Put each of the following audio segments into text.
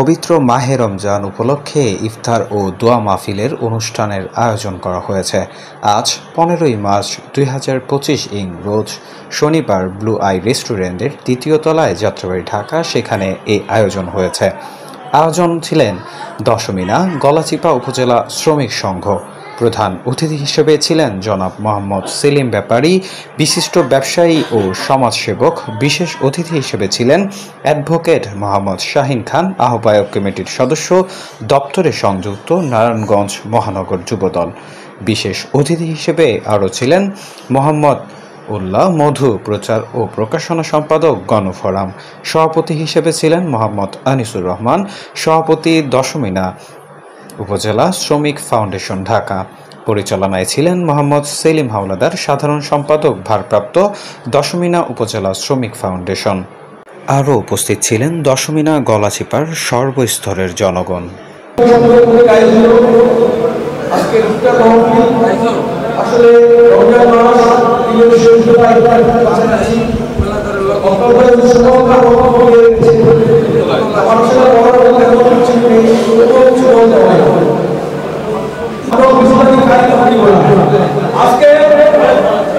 পবিত্র মাহে রমজান উপলক্ষে ইফতার ও দোয়া মাহফিলের অনুষ্ঠানের আয়োজন করা হয়েছে। আজ 15ই মার্চ 2025 রোজ শনিবার ব্লু আই রেস্টুরেন্টের দ্বিতীয় তলায় যাত্রাবাড়ি ঢাকা, সেখানে এই আয়োজন হয়েছে। আয়োজন ছিলেন দশমিনা গলাচিপা উপজেলা শ্রমিক সংঘ। প্রধান অতিথি হিসেবে ছিলেন জনাব মোহাম্মদ সেলিম ব্যাপারী, বিশিষ্ট ব্যবসায়ী ও সমাজসেবক। বিশেষ অতিথি হিসেবে ছিলেন অ্যাডভোকেট মোহাম্মদ শাহিন খান, আহ্বায়ক কমিটির সদস্য, দপ্তরে সংযুক্ত নারায়ণগঞ্জ মহানগর যুবদল। বিশেষ অতিথি হিসেবে আরও ছিলেন মোহাম্মদ উল্লাহ মধু, প্রচার ও প্রকাশনা সম্পাদক, গণফোরাম। সভাপতি হিসেবে ছিলেন মোহাম্মদ আনিসুর রহমান, সভাপতি দশমিনা উপজেলা শ্রমিক ফাউন্ডেশন ঢাকা। পরিচালনায় ছিলেন মোহাম্মদ সেলিম হাওলাদার, সাধারণ সম্পাদক ভারপ্রাপ্ত, দশমিনা উপজেলা শ্রমিক ফাউন্ডেশন। আরও উপস্থিত ছিলেন দশমিনা গলাচিপার সর্বস্তরের জনগণ। আজকে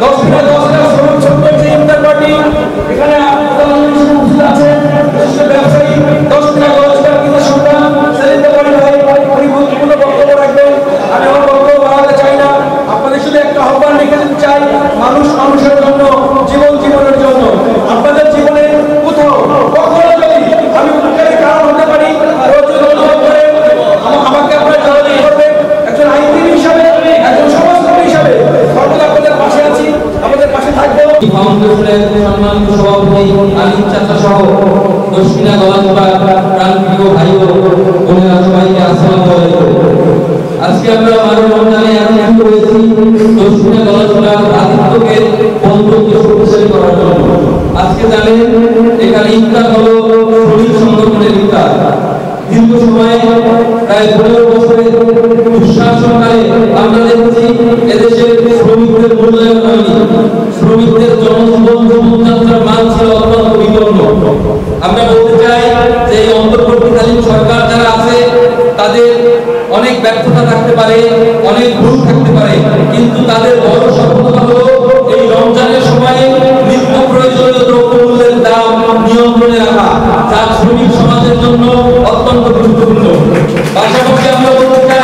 10টা ছোট্ট যে ইফতার পার্টি এখানে আছে, ব্যবসায়ী 10টা কিন্তু সন্তান সেলিম ব্যাপারী ভাই উনি গুরুত্বপূর্ণ বক্তব্য রাখবেন। আমি আমার বক্তব্য বাড়াতে চাই না, আপনাদের শুধু একটা আহ্বান রেখে দিতে চাই, মানুষ মানুষের জন্য, জীবনের জন্য। আপনাদের জীবনে কোথাও কখনো যদি আমি উপকারের কারণ হতে পারি, আমাকে আপনারা যোগাযোগ করবেন। একজন আইনজীবী হিসাবে, একজন সমাজকর্মী হিসাবে সর্বদা আপনাদের পাশে আছি, আমাদের পাশে থাকবো। ফাউন্ডেশনের সম্মানিত সভাপতি আলিম চাচা সহ দশমিনা গলাচিপা প্রাণপ্রিয় ভাই ও বোনেরা, সবাইকে আসসালামু আলাইকুম। আজকে আমরা মাহে রমজানে একত্রিত হয়েছি দশমিনা গলাচিপা রাজনীতিকে বন্ধুত্ব শক্তিশালী করার জন্য। আজকে জানেন এখানে ইফতার হলো শ্রমিক সংগঠনের ইফতার। দীর্ঘ সময় প্রায় 15 বছরের দুঃশাসনকালে আমরা দেখছি এদেশের শ্রমিকদের মূল্যায়ন হয়নি। শ্রমিকদের জনজীবন জীবনযাত্রার মান ছিল অত্যন্ত বিপন্ন। আমরা বলতে চাই যে এই অন্তর্বর্তীকালীন সরকার যারা আছে তাদের অনেক ব্যর্থতা থাকতে পারে, অনেক ভুল থাকতে পারে, কিন্তু তাদের বড় সফলতা হলো এই রমজানের সময় নিত্য প্রয়োজনীয় দ্রব্যমূল্যের দাম নিয়ন্ত্রণে রাখা, যা শ্রমিক সমাজের জন্য অত্যন্ত গুরুত্বপূর্ণ। পাশাপাশি আমরা বলতে চাই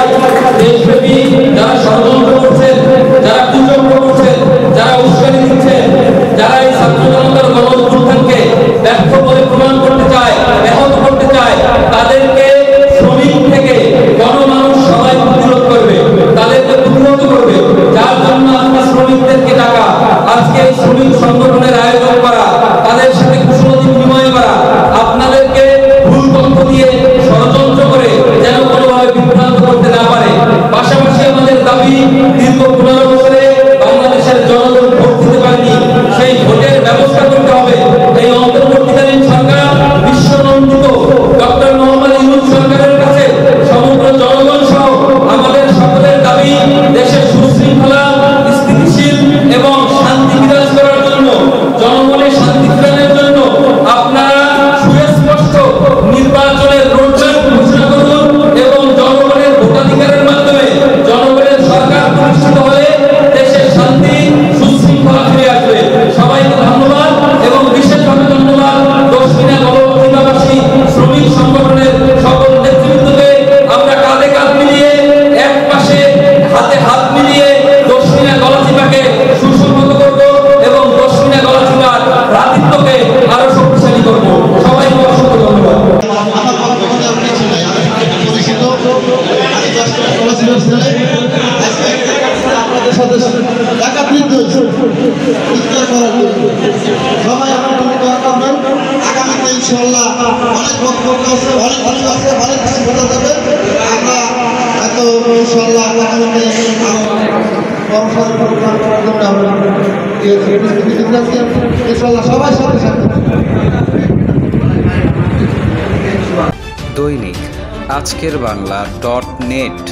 দেশব্যাপী যারা ষড়যন্ত্র করছেন, যারা কুচক্র করছেন, যারা উস্কানি দিচ্ছেন, যারা এই ছাত্র জনতার গণ-অভ্যুত্থানকে ব্যর্থ বলে প্রমাণ করতে চায়, ব্যাহত করতে চায়, তাদেরকে শ্রমিক থেকে গণমানুষ সবাই প্রতিরোধ করবে, তাদেরকে প্রতিহত করবে। যার জন্য আজকে শ্রমিকদেরকে ডাকা, আজকে এই শ্রমিক সংগঠনের আয়োজন করা, তাদের সাথে কুশলতি বিনিময় করা, আপনাদেরকে ভুল তথ্য দিয়ে ষড়যন্ত্র করে যেন কোনোভাবে বিভ্রান্ত করতে না পারে। পাশাপাশি আমাদের দাবি, দীর্ঘ 15 বছরে বাংলাদেশের জনগণ ভোট দিতে পারেনি, সেই ভোটের ব্যবস্থা করতে হবে। এই অন্তর্বর্তীকালীন সরকার বিশ্বনন্দিত ডক্টর মোহাম্মদ ইউনূস সরকারের কাছে সমগ্র জনগণ সহ আমাদের সকলের দাবি, দেশের সুশৃঙ্খলা, স্থিতিশীল এবং শান্তি বিরাজ করার জন্য, জনগণের শান্তি ফেরানোর জন্য আপনারা সুস্পষ্ট নির্বাচনের রোডম্যাপ ঘোষণা করুন এবং জনগণের ভোটাধিকারের মাধ্যমে জনগণের সরকার প্রতিষ্ঠিত হলে দেশের শান্তি সুশৃঙ্খলা ফিরে আসবে। সবাইকে ধন্যবাদ এবং বিশেষভাবে ধন্যবাদ দশমিনা গলাচিপাবাসী শ্রমিক সংগঠনের সকল নেতৃবৃন্দকে। আমরা কাঁধে কাঁধ মিলিয়ে, এক পাশে হাতে হাত মিলিয়ে দশমিনা গলাচিপাকে সুসংহত করব এবং দশমিনা গলাচিপার রাজনীতিকে আরো শক্তিশালী করব। সবাইকে অসংখ্য ধন্যবাদ। আগামীতে ইনশাআল্লাহ অনেক বক্তব্য আছে, অনেক কিছু আছে, অনেক কিছু বলা যাবে। আমরা এত ইনশাআল্লাহ সবাই সাথে সাথে দৈনিক আজকের বাংলা .net